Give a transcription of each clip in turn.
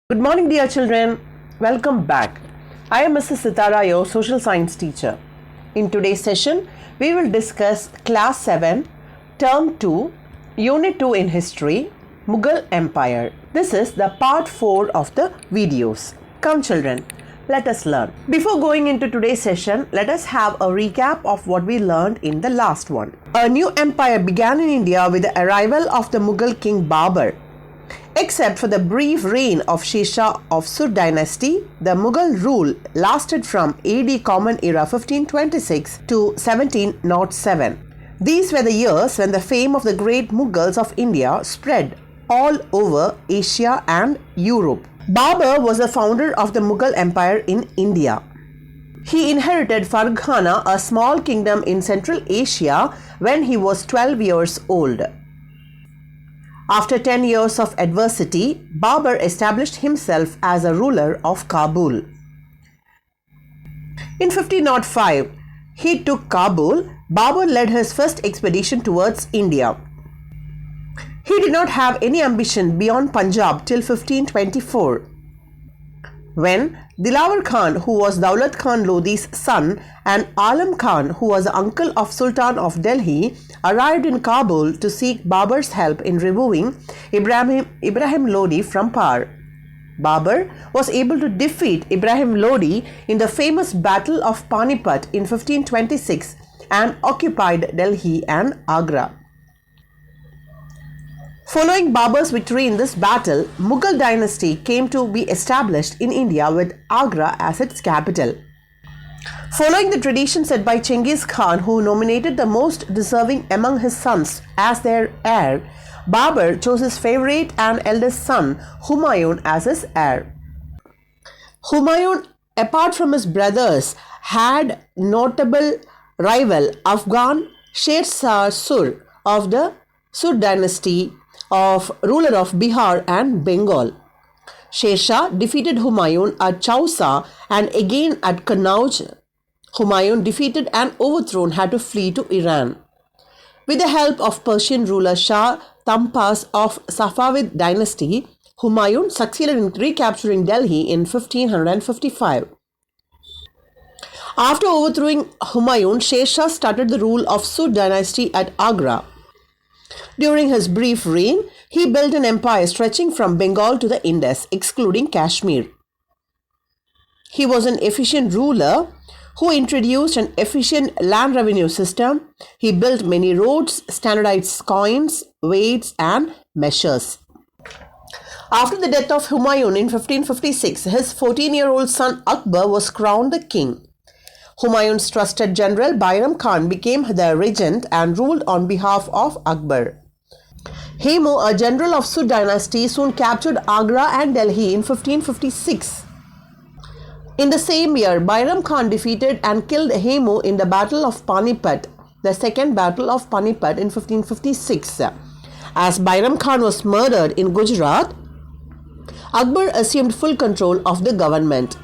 Good morning, dear children. Welcome back. I am Mrs. Sithara, your social science teacher. In today's session, we will discuss Class 7, Term 2, Unit 2 in History, Mughal Empire. This is the part 4 of the videos. Come children, let us learn. Before going into today's session, let us have a recap of what we learned in the last one. A new empire began in India with the arrival of the Mughal king Babur. Except for the brief reign of Sher of Sur dynasty, the Mughal rule lasted from AD Common Era 1526 to 1707. These were the years when the fame of the great Mughals of India spread all over Asia and Europe. Babur was the founder of the Mughal Empire in India. He inherited Farghana, a small kingdom in Central Asia, when he was 12 years old. After 10 years of adversity, Babur established himself as a ruler of Kabul. In 1505, he took Kabul. Babur led his first expedition towards India. He did not have any ambition beyond Punjab till 1524. When Dilawar Khan, who was Daulat Khan Lodi's son, and Alam Khan, who was the uncle of Sultan of Delhi, arrived in Kabul to seek Babur's help in removing Ibrahim Lodi from power. Babur was able to defeat Ibrahim Lodi in the famous Battle of Panipat in 1526 and occupied Delhi and Agra. Following Babur's victory in this battle, Mughal dynasty came to be established in India with Agra as its capital. Following the tradition set by Chengiz Khan, who nominated the most deserving among his sons as their heir, Babur chose his favorite and eldest son, Humayun, as his heir. Humayun, apart from his brothers, had notable rival Afghan Sher Sur of the Sur dynasty, ruler of Bihar and Bengal. Sher Shah defeated Humayun at Chausa and again at Kannauj. Humayun, defeated and overthrown, had to flee to Iran. With the help of Persian ruler Shah Tahmasp of Safavid dynasty, Humayun succeeded in recapturing Delhi in 1555. After overthrowing Humayun, Sher Shah started the rule of Sur dynasty at Agra. During his brief reign, he built an empire stretching from Bengal to the Indus, excluding Kashmir. He was an efficient ruler who introduced an efficient land revenue system. He built many roads, standardized coins, weights, and measures. After the death of Humayun in 1556, his 14-year-old son Akbar was crowned the king. Humayun's trusted general Bairam Khan became the regent and ruled on behalf of Akbar. Hemu, a general of Sur dynasty, soon captured Agra and Delhi in 1556. In the same year, Bairam Khan defeated and killed Hemu in the Battle of Panipat, the Second Battle of Panipat in 1556. As Bairam Khan was murdered in Gujarat, Akbar assumed full control of the government,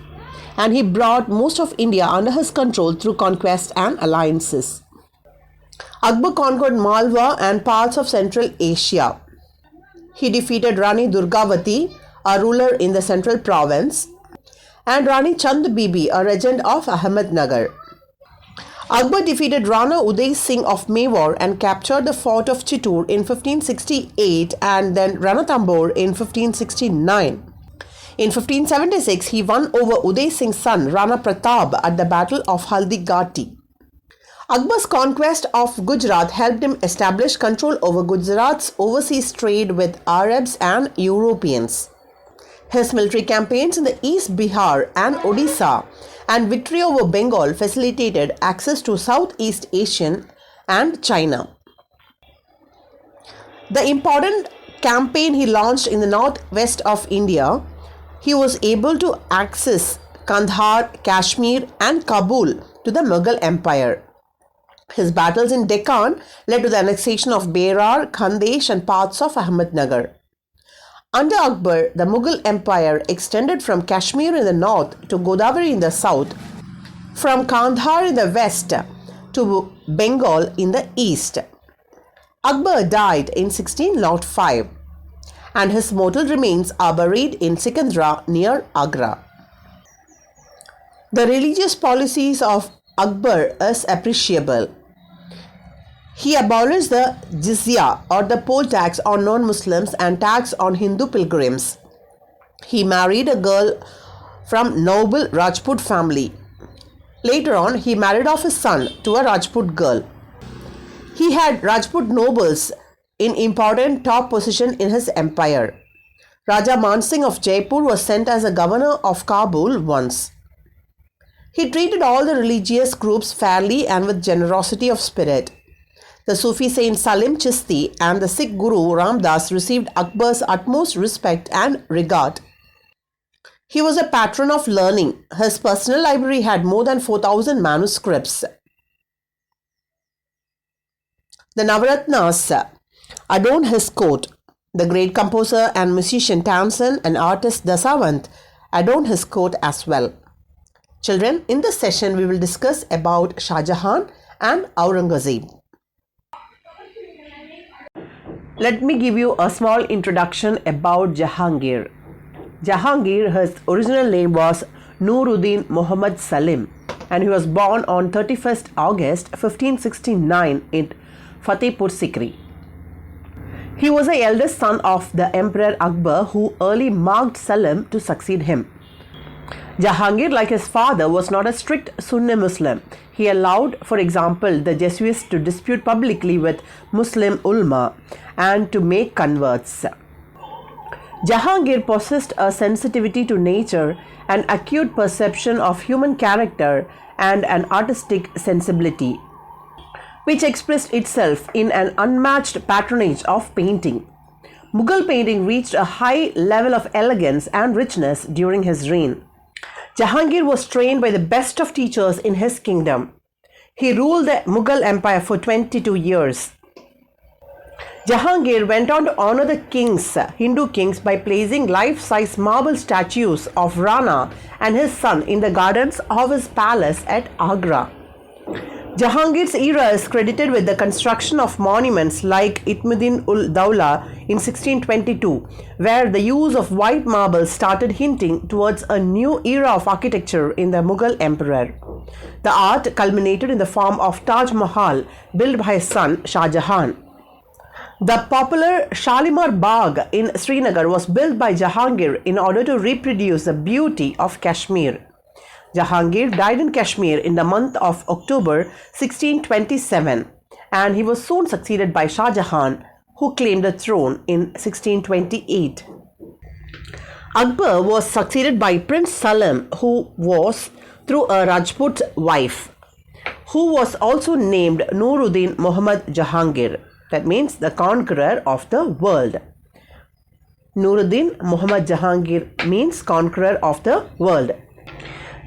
and he brought most of India under his control through conquest and alliances. Akbar conquered Malwa and parts of Central Asia. He defeated Rani Durgavati, a ruler in the central province, and Rani Chand Bibi, a regent of Ahmednagar. Akbar defeated Rana Uday Singh of Mewar and captured the fort of Chittoor in 1568 and then Ranthambore in 1569. In 1576, he won over Uday Singh's son Rana Pratap at the Battle of Haldighati. Akbar's conquest of Gujarat helped him establish control over Gujarat's overseas trade with Arabs and Europeans. His military campaigns in the East Bihar and Odisha and victory over Bengal facilitated access to Southeast Asian and China. The important campaign he launched in the northwest of India, he was able to access Kandahar, Kashmir and Kabul to the Mughal Empire. His battles in Deccan led to the annexation of Berar, Khandesh and parts of Ahmednagar. Under Akbar, the Mughal Empire extended from Kashmir in the north to Godavari in the south, from Kandahar in the west to Bengal in the east. Akbar died in 1605. and his mortal remains are buried in Sikandra near Agra. The religious policies of Akbar is appreciable. He abolished the jizya or the poll tax on non-Muslims and tax on Hindu pilgrims. He married a girl from noble Rajput family. Later on, he married off his son to a Rajput girl. He had Rajput nobles in important top position in his empire. Raja Man Singh of Jaipur was sent as a governor of Kabul once. He treated all the religious groups fairly and with generosity of spirit. The Sufi saint Salim Chishti and the Sikh Guru Ram Das received Akbar's utmost respect and regard. He was a patron of learning. His personal library had more than 4,000 manuscripts. The Navaratnas adorned his court. The great composer and musician Tansen and artist Dasavant adorned his court as well. Children, in this session we will discuss about Shah Jahan and Aurangzeb. Let me give you a small introduction about Jahangir. Jahangir, his original name was Nuruddin Muhammad Salim, and he was born on 31st August 1569 in Fatehpur Sikri. He was the eldest son of the Emperor Akbar, who early marked Salim to succeed him. Jahangir, like his father, was not a strict Sunni Muslim. He allowed, for example, the Jesuits to dispute publicly with Muslim ulama and to make converts. Jahangir possessed a sensitivity to nature, an acute perception of human character, and an artistic sensibility, which expressed itself in an unmatched patronage of painting. Mughal painting reached a high level of elegance and richness during his reign. Jahangir was trained by the best of teachers in his kingdom. He ruled the Mughal Empire for 22 years. Jahangir went on to honor the kings, Hindu kings, by placing life-size marble statues of Rana and his son in the gardens of his palace at Agra. Jahangir's era is credited with the construction of monuments like Itmuddin-ul-Dawla in 1622, where the use of white marble started hinting towards a new era of architecture in the Mughal emperor. The art culminated in the form of Taj Mahal, built by his son Shah Jahan. The popular Shalimar Bagh in Srinagar was built by Jahangir in order to reproduce the beauty of Kashmir. Jahangir died in Kashmir in the month of October 1627, and he was soon succeeded by Shah Jahan, who claimed the throne in 1628. Akbar was succeeded by Prince Salim, who was through a Rajput wife, who was also named Nuruddin Muhammad Jahangir. That means the conqueror of the world. Nuruddin Muhammad Jahangir means conqueror of the world.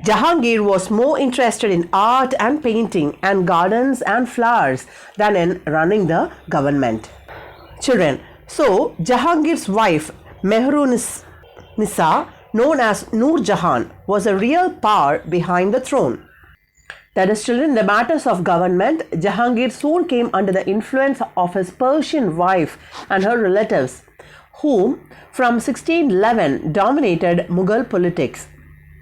Jahangir was more interested in art and painting and gardens and flowers than in running the government. Children, so Jahangir's wife Nisa, known as Noor Jahan, was a real power behind the throne. That is, children, in the matters of government, Jahangir soon came under the influence of his Persian wife and her relatives, whom from 1611 dominated Mughal politics.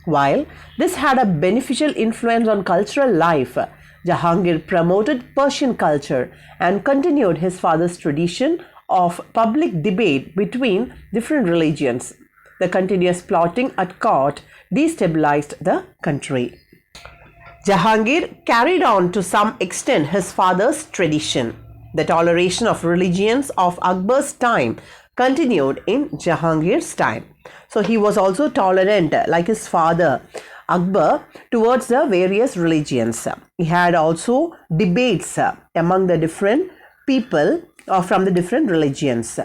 While this had a beneficial influence on cultural life, Jahangir promoted Persian culture and continued his father's tradition of public debate between different religions. The continuous plotting at court destabilized the country. Jahangir carried on to some extent his father's tradition. The toleration of religions of Akbar's time continued in Jahangir's time. So he was also tolerant, like his father Akbar, towards the various religions. He had also debates among the different people from the different religions.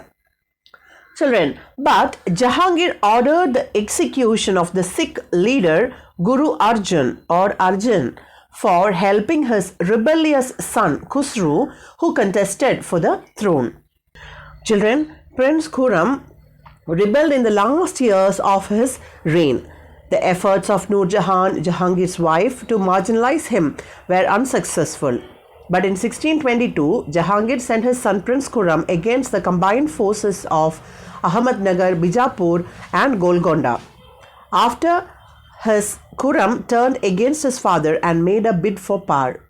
Children, but Jahangir ordered the execution of the Sikh leader Guru Arjan for helping his rebellious son Khusru, who contested for the throne. Children, Prince Khurram rebelled in the last years of his reign. The efforts of Noor Jahan, Jahangir's wife, to marginalize him were unsuccessful. But in 1622, Jahangir sent his son Prince Khurram against the combined forces of Ahmednagar, Bijapur and Golconda. After his Khurram turned against his father and made a bid for power.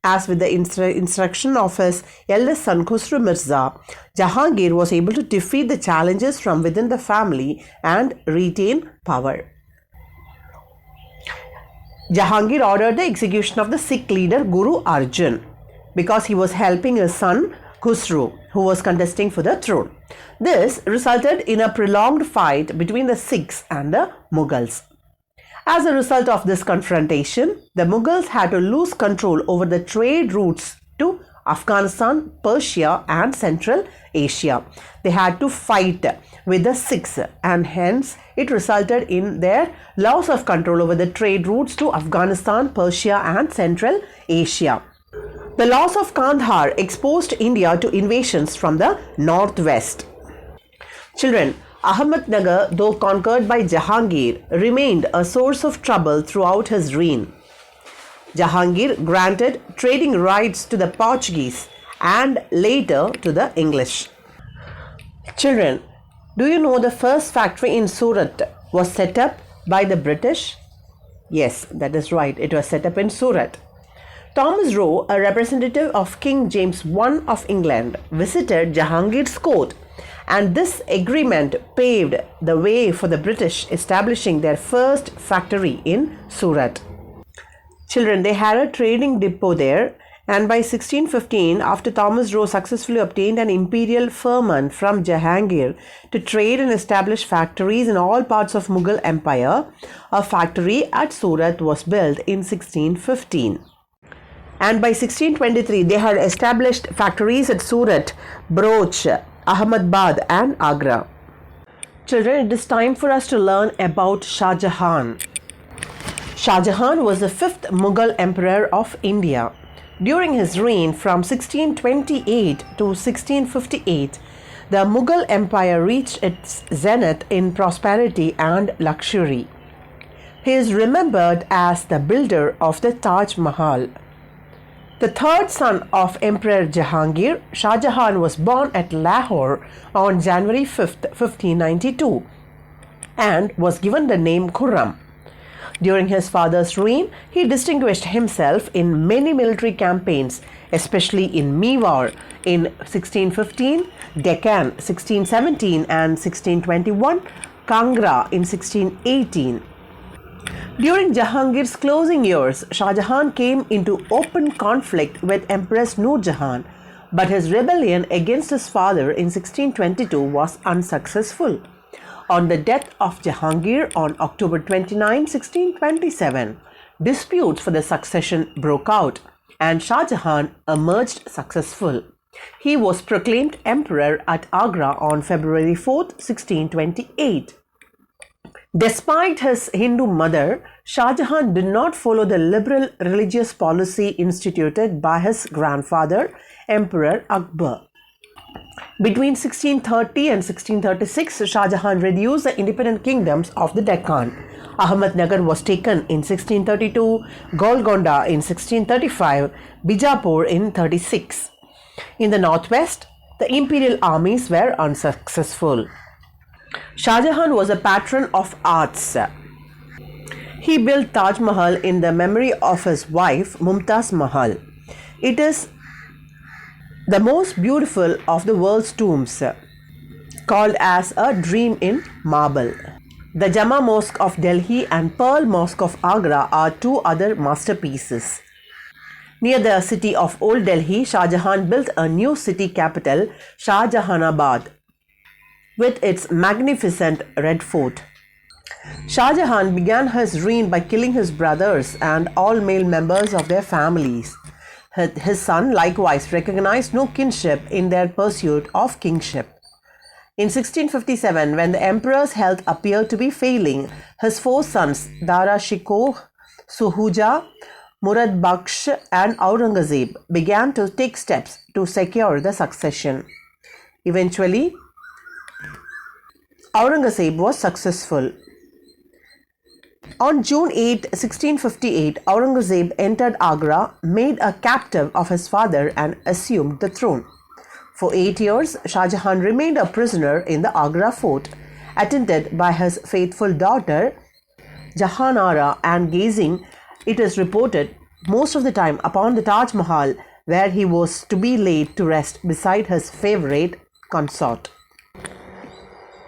As with the instruction of his eldest son Khusru Mirza, Jahangir was able to defeat the challenges from within the family and retain power. Jahangir ordered the execution of the Sikh leader Guru Arjan because he was helping his son Khusru, who was contesting for the throne. This resulted in a prolonged fight between the Sikhs and the Mughals. As a result of this confrontation, the Mughals had to lose control over the trade routes to Afghanistan, Persia and Central Asia. They had to fight with the Sikhs and hence it resulted in their loss of control over the trade routes to Afghanistan, Persia and Central Asia. The loss of Kandahar exposed India to invasions from the northwest. Children, Ahmednagar, though conquered by Jahangir, remained a source of trouble throughout his reign. Jahangir granted trading rights to the Portuguese and later to the English. Children, do you know the first factory in Surat was set up by the British? Yes, that is right. It was set up in Surat. Thomas Roe, a representative of King James I of England, visited Jahangir's court, and this agreement paved the way for the British establishing their first factory in Surat. Children, they had a trading depot there, and by 1615, after Thomas Roe successfully obtained an imperial firman from Jahangir to trade and establish factories in all parts of Mughal Empire, a factory at Surat was built in 1615. And by 1623, they had established factories at Surat, Bharuch, Ahmedabad and Agra. Children, it is time for us to learn about Shah Jahan. Shah Jahan was the fifth Mughal emperor of India. During his reign from 1628 to 1658, the Mughal Empire reached its zenith in prosperity and luxury. He is remembered as the builder of the Taj Mahal. The third son of Emperor Jahangir, Shah Jahan was born at Lahore on January 5, 1592 and was given the name Khurram. During his father's reign, he distinguished himself in many military campaigns, especially in Mewar in 1615, Deccan 1617 and 1621, Kangra in 1618. During Jahangir's closing years, Shah Jahan came into open conflict with Empress Noor Jahan, but his rebellion against his father in 1622 was unsuccessful. On the death of Jahangir on October 29, 1627, disputes for the succession broke out and Shah Jahan emerged successful. He was proclaimed emperor at Agra on February 4, 1628. Despite his Hindu mother, Shah Jahan did not follow the liberal religious policy instituted by his grandfather, Emperor Akbar. Between 1630 and 1636, Shah Jahan reduced the independent kingdoms of the Deccan. Ahmednagar was taken in 1632, Golconda in 1635, Bijapur in 36. In the northwest, the imperial armies were unsuccessful. Shah Jahan was a patron of arts. He built Taj Mahal in the memory of his wife Mumtaz Mahal. It is the most beautiful of the world's tombs, called as a dream in marble. The Jama Mosque of Delhi and Pearl Mosque of Agra are two other masterpieces. Near the city of Old Delhi, Shah Jahan built a new city capital, Shah Jahanabad, with its magnificent red fort. Shah Jahan began his reign by killing his brothers and all male members of their families. His son likewise recognized no kinship in their pursuit of kingship. In 1657, when the emperor's health appeared to be failing, his four sons, Dara Shikoh, Suhuja, Murad Bakhsh and Aurangzeb began to take steps to secure the succession. Eventually, Aurangzeb was successful. On June 8, 1658, Aurangzeb entered Agra, made a captive of his father, and assumed the throne. For 8 years, Shah Jahan remained a prisoner in the Agra fort, attended by his faithful daughter Jahanara and gazing, it is reported, most of the time upon the Taj Mahal, where he was to be laid to rest beside his favorite consort.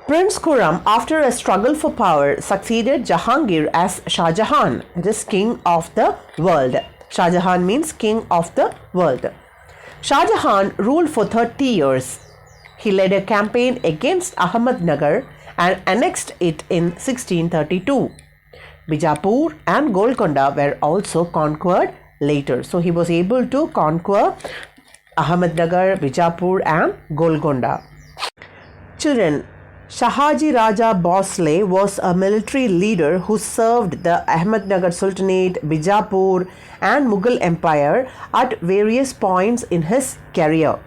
Prince Khurram, after a struggle for power, succeeded Jahangir as Shah Jahan, that is king of the world. Shah Jahan means king of the world. Shah Jahan ruled for 30 years. He led a campaign against Ahmednagar and annexed it in 1632. Bijapur and Golconda were also conquered later. So he was able to conquer Ahmednagar, Bijapur and Golconda. Children, Shahaji Raja Bhosle was a military leader who served the Ahmednagar Sultanate, Bijapur and Mughal Empire at various points in his career.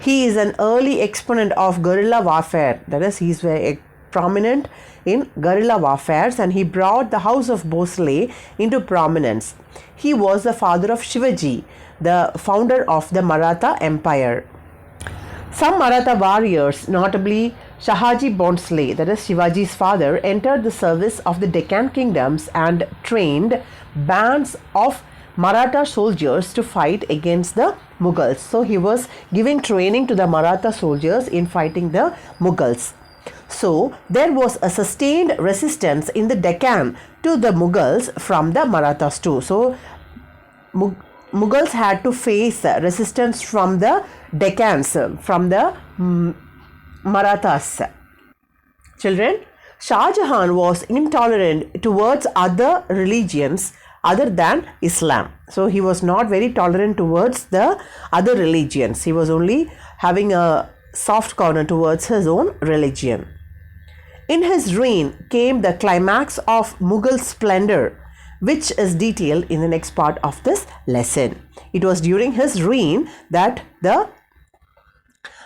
He is an early exponent of guerrilla warfare, that is, he is very prominent in guerrilla warfares, and he brought the house of Bhosle into prominence. He was the father of Shivaji, the founder of the Maratha Empire. Some Maratha warriors, notably Shahaji Bhosle, that is Shivaji's father, entered the service of the Deccan kingdoms and trained bands of Maratha soldiers to fight against the Mughals. So he was giving training to the Maratha soldiers in fighting the Mughals. So there was a sustained resistance in the Deccan to the Mughals from the Marathas too. So Mughals had to face resistance from the Deccans, from the Marathas. Children, Shah Jahan was intolerant towards other religions other than Islam. So he was not very tolerant towards the other religions. He was only having a soft corner towards his own religion. In his reign came the climax of Mughal splendor, which is detailed in the next part of this lesson. It was during his reign that the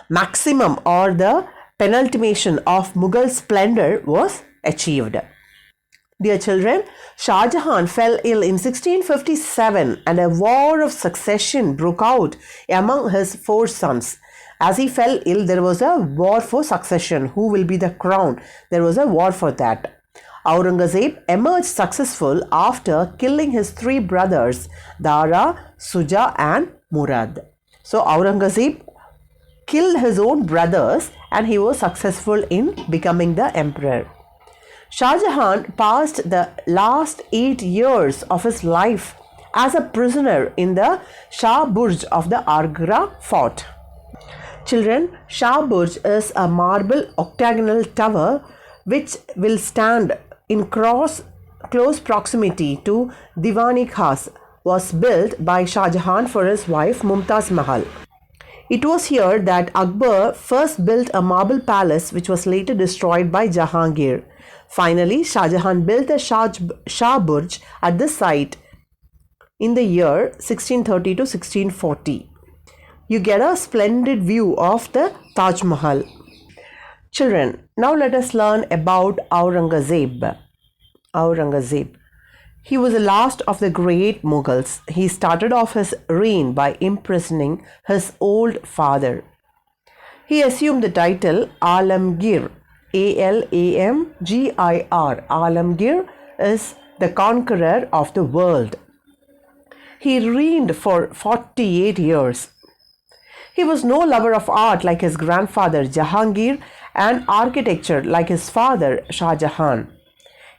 maximum or the penultimation of Mughal splendor was achieved. Dear children, Shah Jahan fell ill in 1657 and a war of succession broke out among his 4 sons. As he fell ill, there was a war for succession. Who will be the crown? There was a war for that. Aurangzeb emerged successful after killing his 3 brothers, Dara, Suja and Murad. So Aurangzeb killed his own brothers and he was successful in becoming the emperor. Shah Jahan passed the last 8 years of his life as a prisoner in the Shah Burj of the Agra fort. Children, Shah Burj is a marble octagonal tower which will stand in close proximity to Diwani Khas, was built by Shah Jahan for his wife Mumtaz Mahal. It was here that Akbar first built a marble palace which was later destroyed by Jahangir. Finally, Shah Jahan built the Shah Burj at this site in the year 1630 to 1640. You get a splendid view of the Taj Mahal. Children, now let us learn about Aurangzeb. He was the last of the great Mughals. He started off his reign by imprisoning his old father. He assumed the title Alamgir, Alamgir. Alamgir is the conqueror of the world. He reigned for 48 years. He was no lover of art like his grandfather Jahangir and architecture like his father Shah Jahan.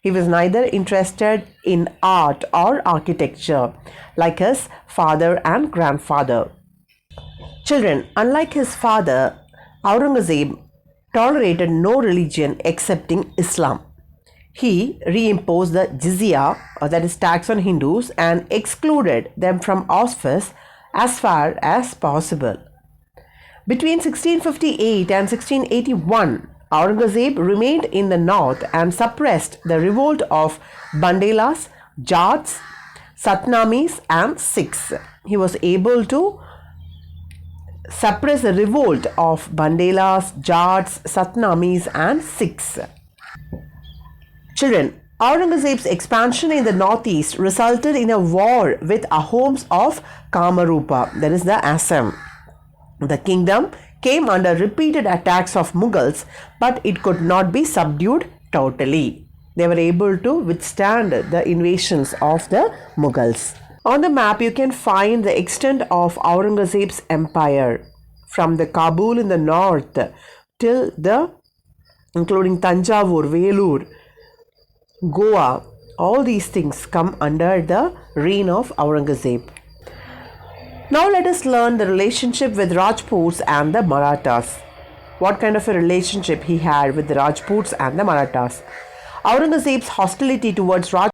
He was neither interested in art or architecture like his father and grandfather. Children, unlike his father, Aurangzeb tolerated no religion excepting Islam. He reimposed the jizya, that is tax on Hindus, and excluded them from office as far as possible. Between 1658 and 1681, Aurangzeb remained in the north and suppressed the revolt of Bandelas, Jats, Satnamis and Sikhs. He was able to suppress the revolt of Bandelas, Jats, Satnamis and Sikhs. Children, Aurangzeb's expansion in the northeast resulted in a war with Ahoms of Kamarupa, that is the Assam. The kingdom came under repeated attacks of Mughals, but it could not be subdued totally. They were able to withstand the invasions of the Mughals. On the map, you can find the extent of Aurangzeb's empire from the Kabul in the north till including Tanjavur, Velur, Goa. All these things come under the reign of Aurangzeb. Now let us learn the relationship with Rajputs and the Marathas. What kind of a relationship he had with the Rajputs and the Marathas. Aurangzeb's hostility towards Rajputs